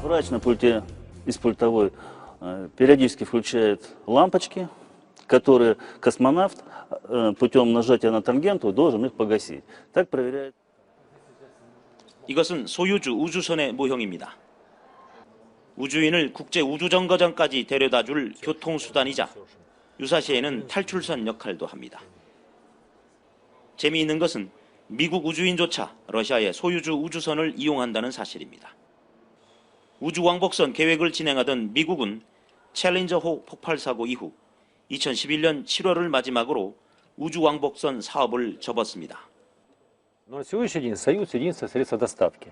Врач на пульте из пультовой периодически включает лампочки, которые космонавт путем нажатия на тангенту должен их погасить. Так проверяет. 이것은 소유주 우주선의 모형입니다. 우주인을 국제 우주정거장까지 데려다줄 교통수단이자 유사시에는 탈출선 역할도 합니다. 재미있는 것은 미국 우주인조차 러시아의 소유주 우주선을 이용한다는 사실입니다. 우주왕복선 계획을 진행하던 미국은 챌린저호 폭발 사고 이후 2011년 7월을 마지막으로 우주왕복선 사업을 접었습니다. На сегодняшний день Союз — единственное средство доставки.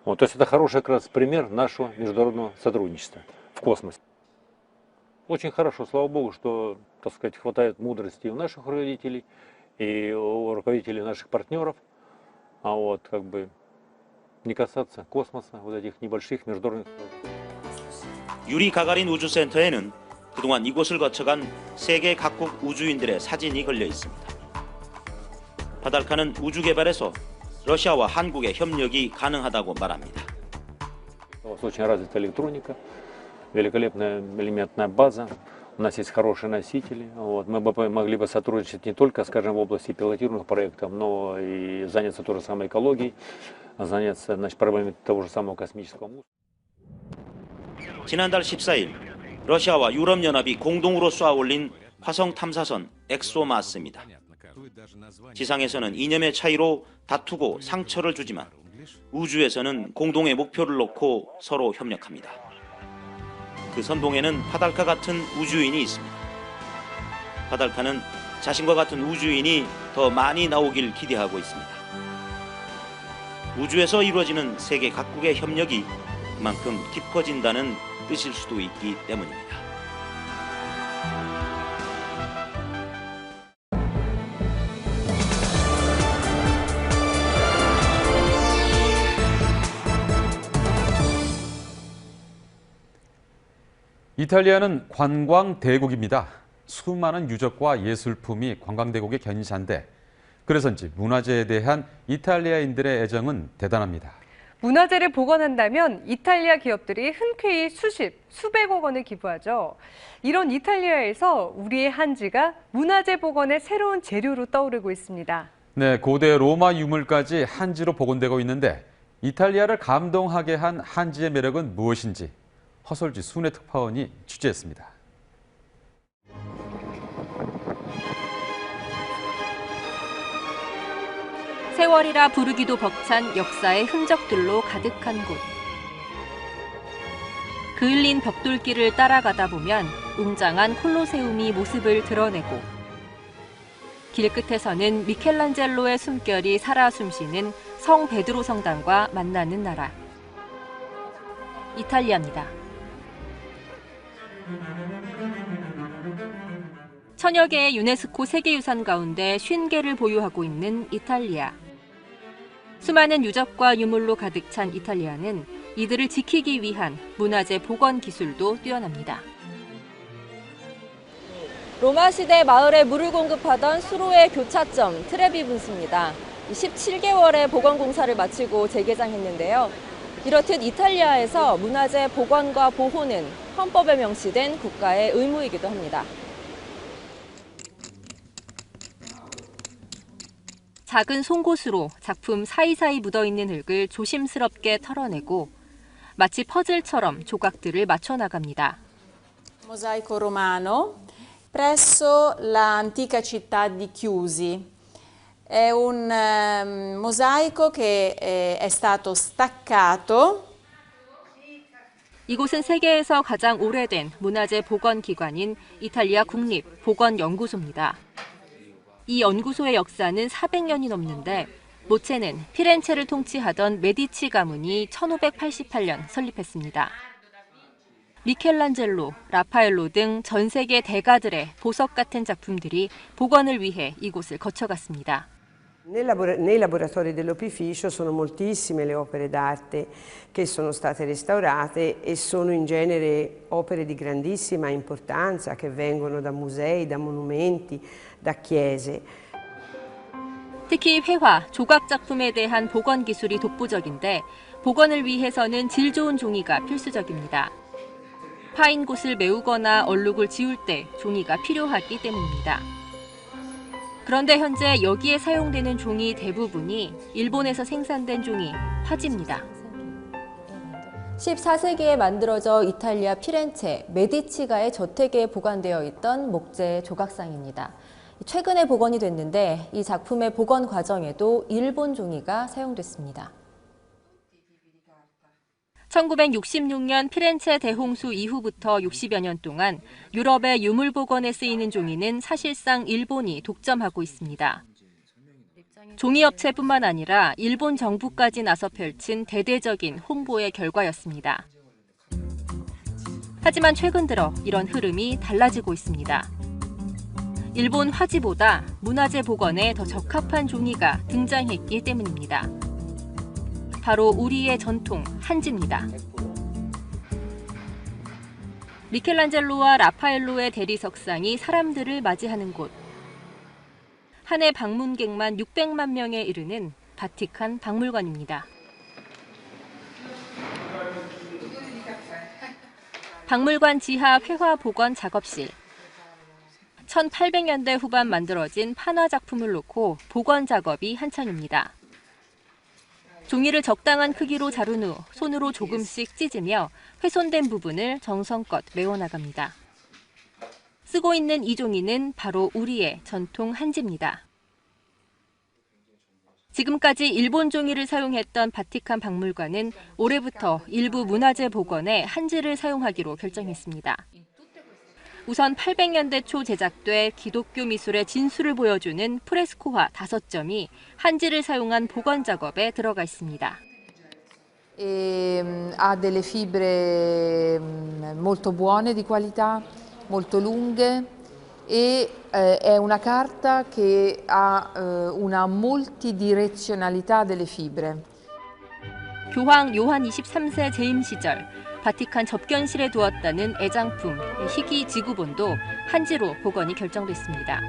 То есть это хороший как раз пример нашего международного сотрудничества в космосе. Очень хорошо, слава богу, что, так сказать, хватает мудрости у наших руководителей и у руководителей наших партнеров, как бы не касаться космоса, вот этих небольших международных. 유리 가가린 우주센터에는 그동안 이곳을 거쳐간 세계 각국 우주인들의 사진이 걸려 있습니다. 바달카는 우주 개발에서 러시아와 한국의 협력이 가능하다고 말합니다. Очень развита электроника, великолепная элементная база. У нас есть хорошие носители. Мы бы могли бы сотрудничать не только, скажем, в области пилотируемых проектов, но и заняться той же самой экологией, заняться, проблемами того же самого космического мусора. 지난달 14일 러시아와 유럽연합이 공동으로 쏘아올린 화성 탐사선 엑소마스입니다. 지상에서는 이념의 차이로 다투고 상처를 주지만 우주에서는 공동의 목표를 놓고 서로 협력합니다. 그 선봉에는 파달카 같은 우주인이 있습니다. 파달카는 자신과 같은 우주인이 더 많이 나오길 기대하고 있습니다. 우주에서 이루어지는 세계 각국의 협력이 그만큼 깊어진다는 뜻일 수도 있기 때문입니다. 이탈리아는 관광 대국입니다. 수많은 유적과 예술품이 관광 대국의 견인차인데 그래서인지 문화재에 대한 이탈리아인들의 애정은 대단합니다. 문화재를 복원한다면 이탈리아 기업들이 흔쾌히 수백억 원을 기부하죠. 이런 이탈리아에서 우리의 한지가 문화재 복원의 새로운 재료로 떠오르고 있습니다. 네, 고대 로마 유물까지 한지로 복원되고 있는데 이탈리아를 감동하게 한 한지의 매력은 무엇인지 허솔지 순회 특파원이 취재했습니다. 세월이라 부르기도 벅찬 역사의 흔적들로 가득한 곳. 그을린 벽돌길을 따라가다 보면 웅장한 콜로세움이 모습을 드러내고 길 끝에서는 미켈란젤로의 숨결이 살아 숨쉬는 성 베드로 성당과 만나는 나라. 이탈리아입니다. 천여 개의 유네스코 세계유산 가운데 50개를 보유하고 있는 이탈리아. 수많은 유적과 유물로 가득 찬 이탈리아는 이들을 지키기 위한 문화재 복원 기술도 뛰어납니다. 로마 시대 마을에 물을 공급하던 수로의 교차점 트레비분스입니다. 17개월의 복원 공사를 마치고 재개장했는데요. 이렇듯 이탈리아에서 문화재 복원과 보호는 헌법에 명시된 국가의 의무이기도 합니다. 작은 송곳으로 작품 사이사이 묻어있는 흙을 조심스럽게 털어내고 마치 퍼즐처럼 조각들을 맞춰 나갑니다. Mosaico romano presso l'antica città di Chiusi. È un mosaico che è stato staccato. 이곳은 세계에서 가장 오래된 문화재 복원 기관인 이탈리아 국립복원연구소입니다. 이 연구소의 역사는 400년이 넘는데 모체는 피렌체를 통치하던 메디치 가문이 1588년 설립했습니다. 미켈란젤로, 라파엘로 등 전 세계 대가들의 보석 같은 작품들이 복원을 위해 이곳을 거쳐갔습니다. Nei laboratori dell'opificio sono moltissime le opere d'arte che sono state restaurate e sono in genere opere di grandissima importanza che vengono da musei, da monumenti, da chiese. 특히 회화, 조각 작품에 대한 복원 기술이 독보적인데 복원을 위해서는 질 좋은 종이가 필수적입니다. 파인 곳을 메우거나 얼룩을 지울 때 종이가 필요하기 때문입니다. 그런데 현재 여기에 사용되는 종이 대부분이 일본에서 생산된 종이 화지입니다. 14세기에 만들어져 이탈리아 피렌체 메디치가의 저택에 보관되어 있던 목재 조각상입니다. 최근에 복원이 됐는데 이 작품의 복원 과정에도 일본 종이가 사용됐습니다. 1966년 피렌체 대홍수 이후부터 60여 년 동안 유럽의 유물 복원에 쓰이는 종이는 사실상 일본이 독점하고 있습니다. 종이업체뿐만 아니라 일본 정부까지 나서 펼친 대대적인 홍보의 결과였습니다. 하지만 최근 들어 이런 흐름이 달라지고 있습니다. 일본 화지보다 문화재 복원에 더 적합한 종이가 등장했기 때문입니다. 바로 우리의 전통 한지입니다. 미켈란젤로와 라파엘로의 대리석상이 사람들을 맞이하는 곳. 한 해 방문객만 600만 명에 이르는 바티칸 박물관입니다. 박물관 지하 회화 복원 작업실. 1800년대 후반 만들어진 판화 작품을 놓고 복원 작업이 한창입니다. 종이를 적당한 크기로 자른 후 손으로 조금씩 찢으며 훼손된 부분을 정성껏 메워나갑니다. 쓰고 있는 이 종이는 바로 우리의 전통 한지입니다. 지금까지 일본 종이를 사용했던 바티칸 박물관은 올해부터 일부 문화재 복원에 한지를 사용하기로 결정했습니다. 우선 800년대 초 제작돼 기독교 미술의 진수를 보여주는 프레스코화 5점이 한지를 사용한 복원 작업에 들어가 있습니다. Ha delle fibre molto buone di qualità, molto lunghe e è una carta che ha una multidirezionalità delle fibre. 교황 요한 23세 재임 시절 바티칸 접견실에 두었다는 애장품 희귀 지구본도 한지로 복원이 결정됐습니다.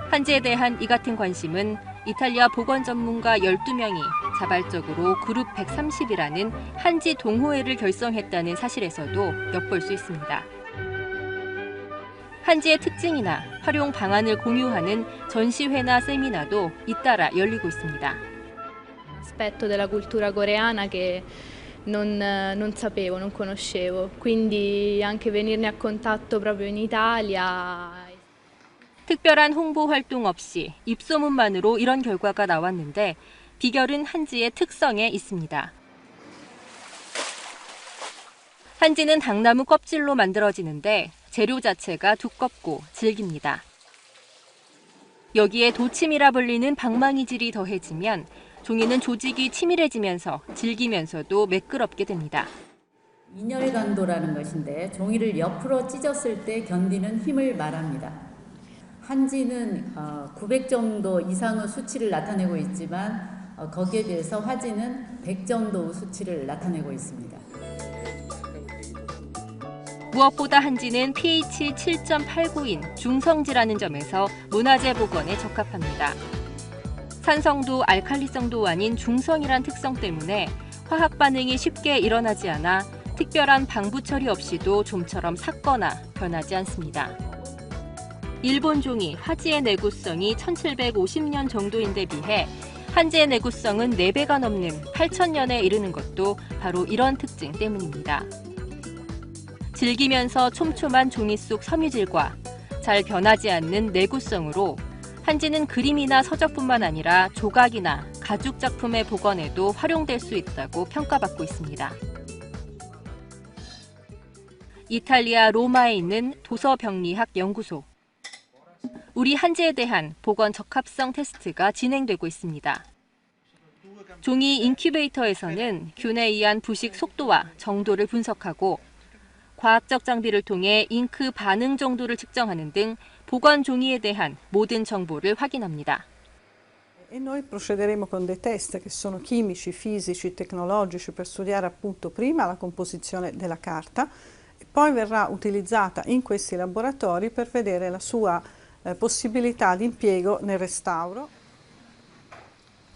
한지에 대한 이 같은 관심은 이탈리아 복원 전문가 12명이 자발적으로 그룹 130이라는 한지 동호회를 결성했다는 사실에서도 엿볼 수 있습니다. 한지의 특징이나 활용 방안을 공유하는 전시회나 세미나도 잇따라 열리고 있습니다. Aspetto della cultura coreana che non sapevo, non conoscevo, quindi anche venirne a contatto proprio in Italia. 특별한 홍보 활동 없이 입소문만으로 이런 결과가 나왔는데 비결은 한지의 특성에 있습니다. 한지는 당나무 껍질로 만들어지는데 재료 자체가 두껍고 질깁니다. 여기에 도침이라 불리는 방망이질이 더해지면 종이는 조직이 치밀해지면서 질기면서도 매끄럽게 됩니다. 인열의 강도라는 것인데 종이를 옆으로 찢었을 때 견디는 힘을 말합니다. 한지는 900 정도 이상의 수치를 나타내고 있지만 거기에 비해서 화지는 100 정도의 수치를 나타내고 있습니다. 무엇보다 한지는 pH 7.89인 중성지라는 점에서 문화재 복원에 적합합니다. 산성도 알칼리성도 아닌 중성이란 특성 때문에 화학 반응이 쉽게 일어나지 않아 특별한 방부 처리 없이도 좀처럼 삭거나 변하지 않습니다. 일본 종이 화지의 내구성이 1750년 정도인데 비해 한지의 내구성은 4배가 넘는 8000년에 이르는 것도 바로 이런 특징 때문입니다. 질기면서 촘촘한 종이 속 섬유질과 잘 변하지 않는 내구성으로 한지는 그림이나 서적뿐만 아니라 조각이나 가죽 작품의 복원에도 활용될 수 있다고 평가받고 있습니다. 이탈리아 로마에 있는 도서병리학 연구소. 우리 한지에 대한 복원 적합성 테스트가 진행되고 있습니다. 종이 인큐베이터에서는 균에 의한 부식 속도와 정도를 분석하고 과학적 장비를 통해 잉크 반응 정도를 측정하는 등 복원 종이에 대한 모든 정보를 확인합니다. E noi procederemo con dei test che sono chimici, fisici, tecnologici per studiare appunto prima la composizione della carta e poi verrà utilizzata in questi laboratori per vedere la sua possibilità di impiego nel restauro.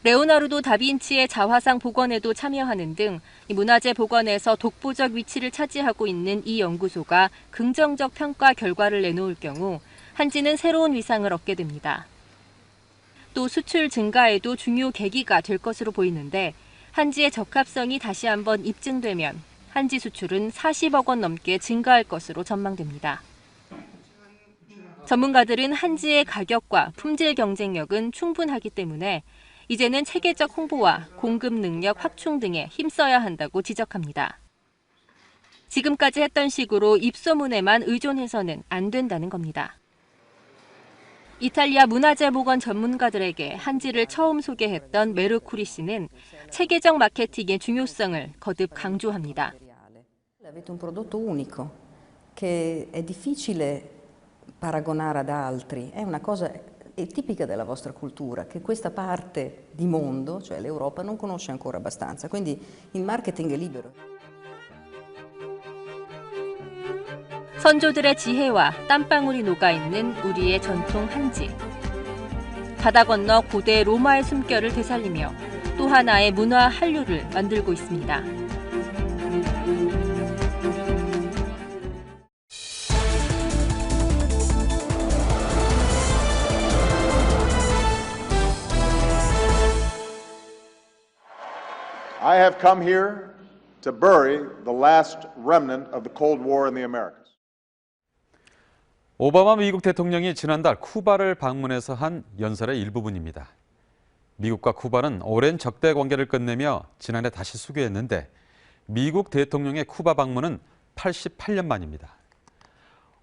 레오나르도 다빈치의 자화상 복원에도 참여하는 등 문화재 복원에서 독보적 위치를 차지하고 있는 이 연구소가 긍정적 평가 결과를 내놓을 경우 한지는 새로운 위상을 얻게 됩니다. 또 수출 증가에도 중요 계기가 될 것으로 보이는데 한지의 적합성이 다시 한번 입증되면 한지 수출은 40억 원 넘게 증가할 것으로 전망됩니다. 전문가들은 한지의 가격과 품질 경쟁력은 충분하기 때문에 이제는 체계적 홍보와 공급 능력 확충 등에 힘써야 한다고 지적합니다. 지금까지 했던 식으로 입소문에만 의존해서는 안 된다는 겁니다. 이탈리아 문화재 복원 전문가들에게 한지를 처음 소개했던 메르쿠리 씨는 체계적 마케팅의 중요성을 거듭 강조합니다. Avete un prodotto unico che è difficile paragonare ad altri, è una cosa è tipica della vostra cultura che questa parte di mondo, cioè l'Europa, non conosce ancora abbastanza, quindi il marketing è libero. 선조들의 지혜와 땀방울이 녹아있는 우리의 전통 한지. 바다 건너 고대 로마의 숨결을 되살리며 또 하나의 문화 한류를 만들고 있습니다. I have come here to bury the last remnant of the Cold War in the Americas. 오바마 미국 대통령이 지난달 쿠바를 방문해서 한 연설의 일부분입니다. 미국과 쿠바는 오랜 적대 관계를 끝내며 지난해 다시 수교했는데 미국 대통령의 쿠바 방문은 88년 만입니다.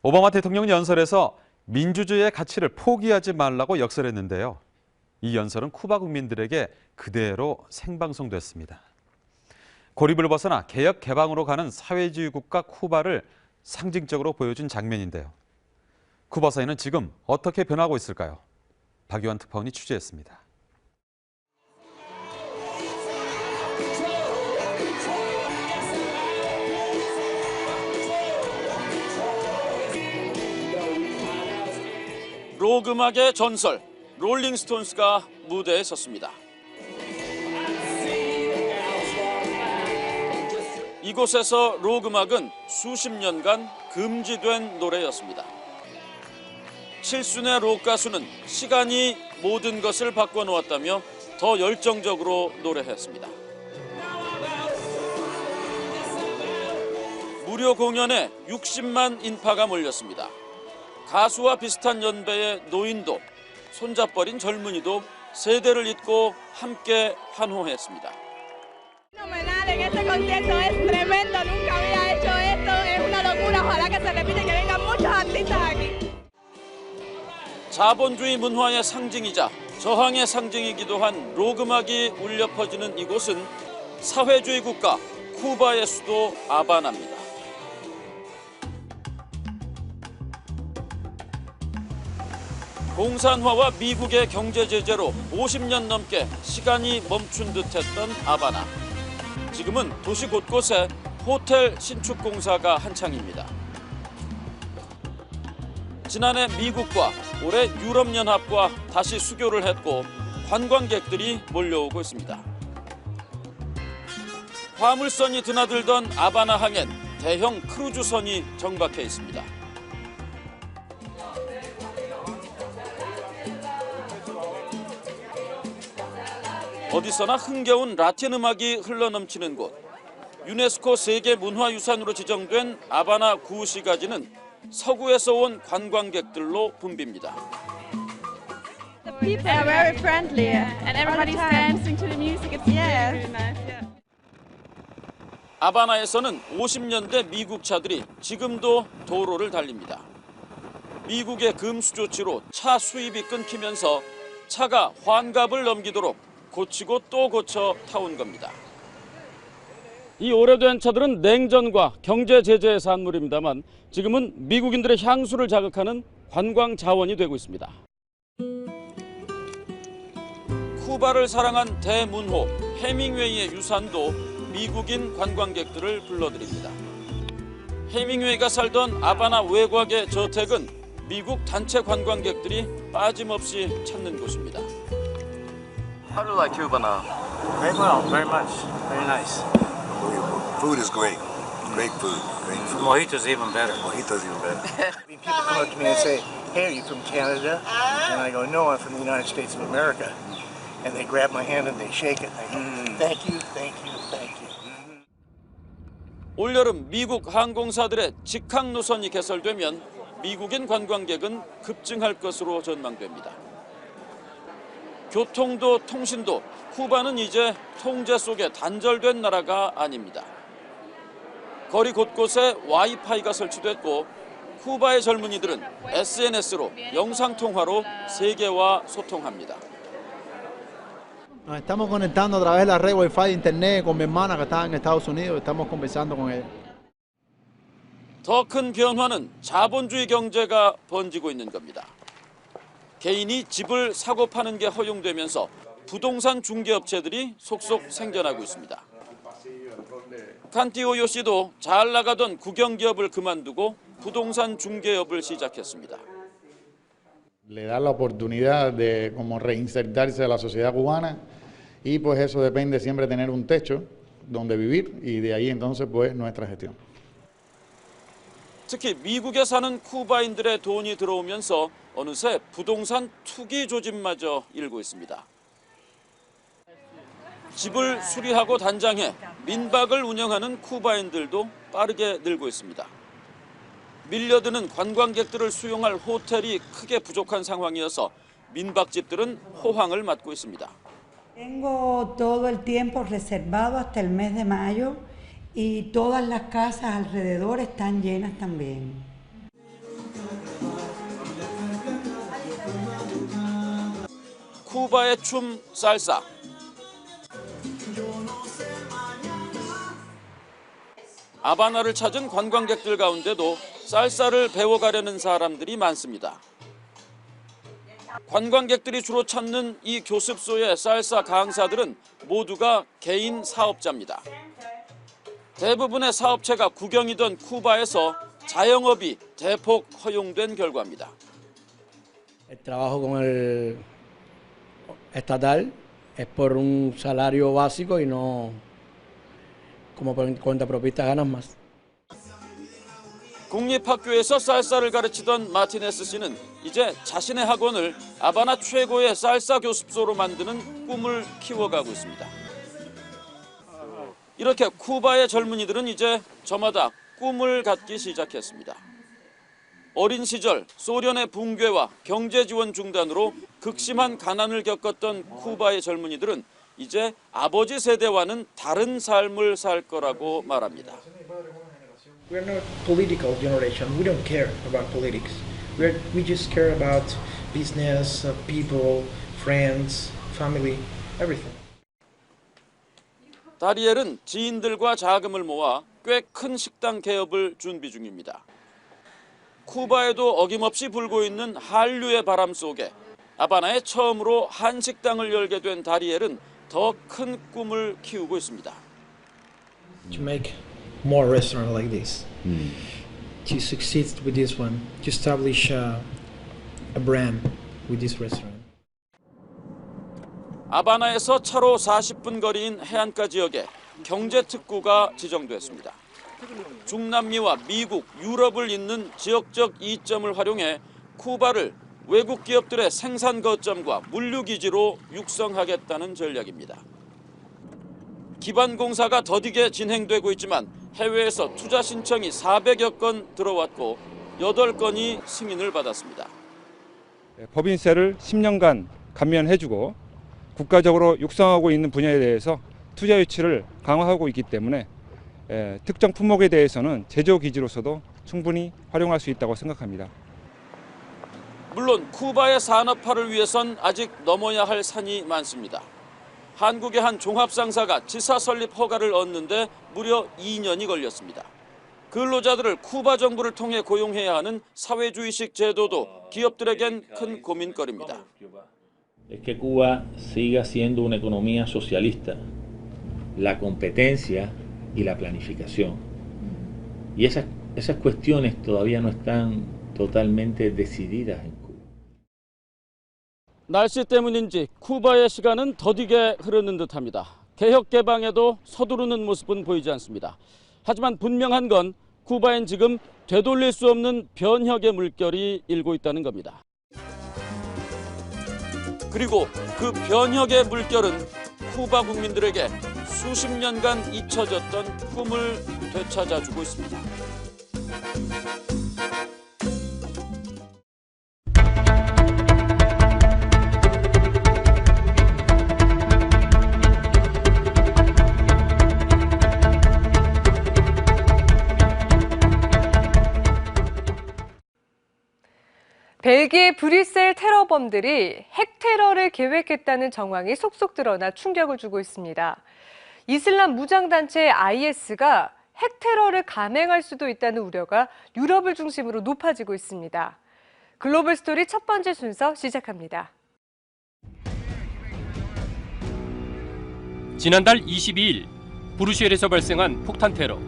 오바마 대통령은 연설에서 민주주의의 가치를 포기하지 말라고 역설했는데요. 이 연설은 쿠바 국민들에게 그대로 생방송됐습니다. 고립을 벗어나 개혁 개방으로 가는 사회주의 국가 쿠바를 상징적으로 보여준 장면인데요. 쿠바 사회는 지금 어떻게 변하고 있을까요? 박유한 특파원이 취재했습니다. 록 음악의 전설, 롤링스톤스가 무대에 섰습니다. 이곳에서 록 음악은 수십 년간 금지된 노래였습니다. 칠순의 록 가수는 시간이 모든 것을 바꿔놓았다며 더 열정적으로 노래했습니다. 무료 공연에 60만 인파가 몰렸습니다. 가수와 비슷한 연배의 노인도 손잡버린 젊은이도 세대를 잇고 함께 환호했습니다. En este concierto es tremendo, nunca había hecho esto, es una locura, ojalá que se repita y que vengan muchos artistas aquí. 자본주의 문화의 상징이자 저항의 상징이기도 한 록 음악이 울려 퍼지는 이곳은 사회주의 국가 쿠바의 수도 아바나입니다. 공산화와 미국의 경제 제재로 50년 넘게 시간이 멈춘 듯했던 아바나. 지금은 도시 곳곳에 호텔 신축 공사가 한창입니다. 지난해 미국과 올해 유럽연합과 다시 수교를 했고 관광객들이 몰려오고 있습니다. 화물선이 드나들던 아바나 항엔 대형 크루즈선이 정박해 있습니다. 어디서나 흥겨운 라틴 음악이 흘러넘치는 곳. 유네스코 세계문화유산으로 지정된 아바나 구시가지는 서구에서 온 관광객들로 붐빕니다. They are very friendly and everybody's dancing to the music. It's very nice. 아바나에서는 50년대 미국 차들이 지금도 도로를 달립니다. 미국의 금수 조치로 차 수입이 끊기면서 차가 환갑을 넘기도록 고치고 또 고쳐 타온 겁니다. 이 오래된 차들은 냉전과 경제 제재의 산물입니다만 지금은 미국인들의 향수를 자극하는 관광 자원이 되고 있습니다. 쿠바를 사랑한 대문호 해밍웨이의 유산도 미국인 관광객들을 불러들입니다. 해밍웨이가 살던 아바나 외곽의 저택은 미국 단체 관광객들이 빠짐없이 찾는 곳입니다. How do you like Cuba now? Very well, very much. Very nice. Food is great. Great food. Great food. Mojito's even better. Mojito's even better. People come up to me and say, "Hey, are you from Canada?" And I go, "No, I'm from the United States of America." And they grab my hand and they shake it. And I go, "Thank you, thank you, thank you." 올여름 미국 항공사들의 직항 노선이 개설되면 미국인 관광객은 급증할 것으로 전망됩니다. 교통도 통신도 쿠바는 이제 통제 속에 단절된 나라가 아닙니다. 거리 곳곳에 와이파이가 설치됐고 쿠바의 젊은이들은 SNS로 영상통화로 세계와 소통합니다. Nos estamos conectando a través de la red Wi-Fi de internet con mi hermana que está en Estados Unidos. Estamos conversando con ella. 더 큰 변화는 자본주의 경제가 번지고 있는 겁니다. 개인이 집을 사고 파는 게 허용되면서 부동산 중개업체들이 속속 생겨나고 있습니다. 칸티오요 씨도 잘 나가던 국영기업을 그만두고 부동산 중개업을 시작했습니다. Le da la oportunidad de como reinsertarse a la sociedad cubana y pues eso depende siempre de tener un techo donde vivir y de ahí entonces pues nuestra gestión. 특히 미국에 사는 쿠바인들의 돈이 들어오면서 어느새 부동산 투기 조짐마저 일고 있습니다. 집을 수리하고 단장해 민박을 운영하는 쿠바인들도 빠르게 늘고 있습니다. 밀려드는 관광객들을 수용할 호텔이 크게 부족한 상황이어서 민박집들은 호황을 맞고 있습니다. Tengo todo el tiempo reservado hasta el mes de mayo y todas las casas alrededor están llenas también. 쿠바의 춤 살사. 아바나를 찾은 관광객들 가운데도 살사를 배워가려는 사람들이 많습니다. 관광객들이 주로 찾는 이 교습소의 살사 강사들은 모두가 개인 사업자입니다. 대부분의 사업체가 국영이던 쿠바에서 자영업이 대폭 허용된 결과입니다. El trabajo con el estatal es por un salario básico y no como por cuentapropistas ganas más. 국립학교에서 살사를 가르치던 마티네스 씨는 이제 자신의 학원을 아바나 최고의 살사 교습소로 만드는 꿈을 키워가고 있습니다. 이렇게 쿠바의 젊은이들은 이제 저마다 꿈을 갖기 시작했습니다. 어린 시절 소련의 붕괴와 경제 지원 중단으로 극심한 가난을 겪었던 쿠바의 젊은이들은 이제 아버지 세대와는 다른 삶을 살 거라고 말합니다. We're not political generation. We don't care about politics. We just care about business, people, friends, family, everything. 다리엘은 지인들과 자금을 모아 꽤 큰 식당 개업을 준비 중입니다. 쿠바에도 어김없이 불고 있는 한류의 바람 속에 아바나에 처음으로 한식당을 열게 된 다리엘은 더 큰 꿈을 키우고 있습니다. To make more restaurants like this, to succeed with this one, to establish a brand with this restaurant. 아바나에서 차로 40분 거리인 해안가 지역에 경제특구가 지정됐습니다. 중남미와 미국, 유럽을 잇는 지역적 이점을 활용해 쿠바를 외국 기업들의 생산 거점과 물류기지로 육성하겠다는 전략입니다. 기반 공사가 더디게 진행되고 있지만 해외에서 투자 신청이 400여 건 들어왔고 8건이 승인을 받았습니다. 법인세를 10년간 감면해주고 국가적으로 육성하고 있는 분야에 대해서 투자 유치를 강화하고 있기 때문에 특정 품목에 대해서는 제조 기지로서도 충분히 활용할 수 있다고 생각합니다. 물론 쿠바의 산업화를 위해선 아직 넘어야 할 산이 많습니다. 한국의 한 종합상사가 지사 설립 허가를 얻는데 무려 2년이 걸렸습니다. 근로자들을 쿠바 정부를 통해 고용해야 하는 사회주의식 제도도 기업들에겐 큰 고민거리입니다. Es que Cuba siga siendo una economía socialista, la competencia y la planificación. Y esas cuestiones todavía no están totalmente decididas en Cuba. 날씨 때문인지 쿠바의 시간은 더디게 흐르는 듯합니다. 개혁 개방에도 서두르는 모습은 보이지 않습니다. 하지만 분명한 건 쿠바엔 지금 되돌릴 수 없는 변혁의 물결이 일고 있다는 겁니다. 그리고 그 변혁의 물결은 쿠바 국민들에게 수십 년간 잊혀졌던 꿈을 되찾아주고 있습니다. 벨기에 브뤼셀 테러범들이 핵 테러를 계획했다는 정황이 속속 드러나 충격을 주고 있습니다. 이슬람 무장단체 IS가 핵 테러를 감행할 수도 있다는 우려가 유럽을 중심으로 높아지고 있습니다. 글로벌 스토리 첫 번째 순서 시작합니다. 지난달 22일 브뤼셀에서 발생한 폭탄 테러.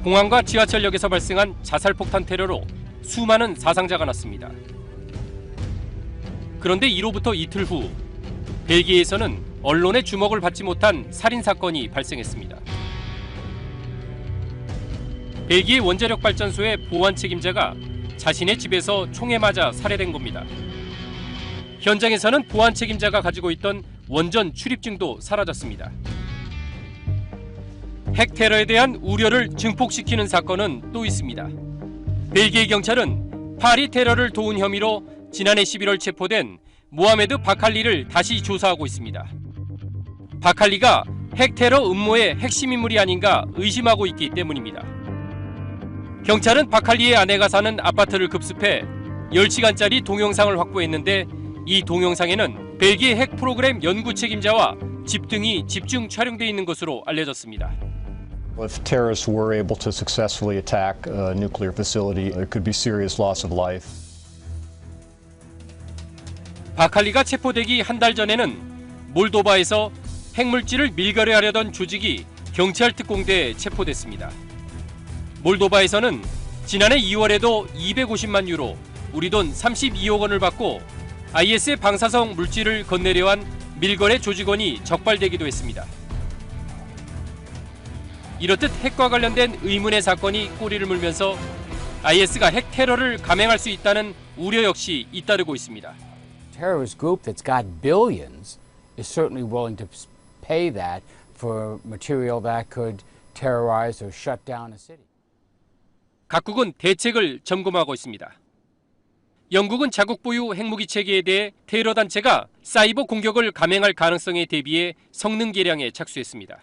공항과 지하철역에서 발생한 자살 폭탄 테러로 수많은 사상자가 났습니다. 그런데 이로부터 이틀 후 벨기에에서는 언론의 주목을 받지 못한 살인 사건이 발생했습니다. 벨기에 원자력 발전소의 보안 책임자가 자신의 집에서 총에 맞아 살해된 겁니다. 현장에서는 보안 책임자가 가지고 있던 원전 출입증도 사라졌습니다. 핵 테러에 대한 우려를 증폭시키는 사건은 또 있습니다. 벨기에 경찰은 파리 테러를 도운 혐의로 지난해 11월 체포된 모하메드 바칼리를 다시 조사하고 있습니다. 바칼리가 핵 테러 음모의 핵심 인물이 아닌가 의심하고 있기 때문입니다. 경찰은 바칼리의 아내가 사는 아파트를 급습해 10시간짜리 동영상을 확보했는데 이 동영상에는 벨기에 핵 프로그램 연구 책임자와 집 등이 집중 촬영돼 있는 것으로 알려졌습니다. If terrorists were able to successfully attack a nuclear facility, there could be serious loss of life. 바칼리가 체포되기 한 달 전에는 몰도바에서 핵물질을 밀거래하려던 조직이 경찰 특공대에 체포됐습니다. 몰도바에서는 지난해 2월에도 250만 유로, 우리 돈 32억 원을 받고 IS의 방사성 물질을 건네려 한 밀거래 조직원이 적발되기도 했습니다. 이렇듯 핵과 관련된 의문의 사건이 꼬리를 물면서 IS가 핵 테러를 감행할 수 있다는 우려 역시 잇따르고 있습니다. Terrorist group that's got billions is certainly willing to pay that for material that could terrorize or shut down a city. 각국은 대책을 점검하고 있습니다. 영국은 자국 보유 핵무기 체계에 대해 테러 단체가 사이버 공격을 감행할 가능성에 대비해 성능 개량에 착수했습니다.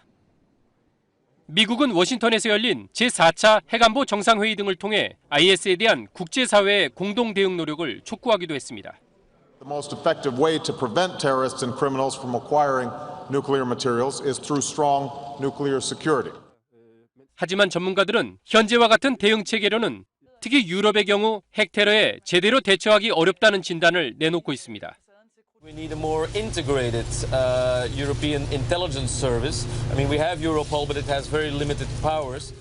미국은 워싱턴에서 열린 제4차 핵안보 정상회의 등을 통해 IS에 대한 국제사회의 공동 대응 노력을 촉구하기도 했습니다. The most effective way to prevent terrorists and criminals from acquiring nuclear materials is through strong nuclear security. 하지만 전문가들은 현재와 같은 대응 체계로는 특히 유럽의 경우 핵 테러에 제대로 대처하기 어렵다는 진단을 내놓고 있습니다. We need a more integrated European intelligence service. I mean, we have Europol, but it has very limited powers.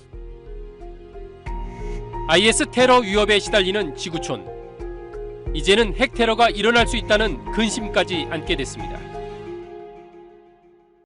IS 테러 위협에 시달리는 지구촌. 이제는 핵 테러가 일어날 수 있다는 근심까지 안게 됐습니다.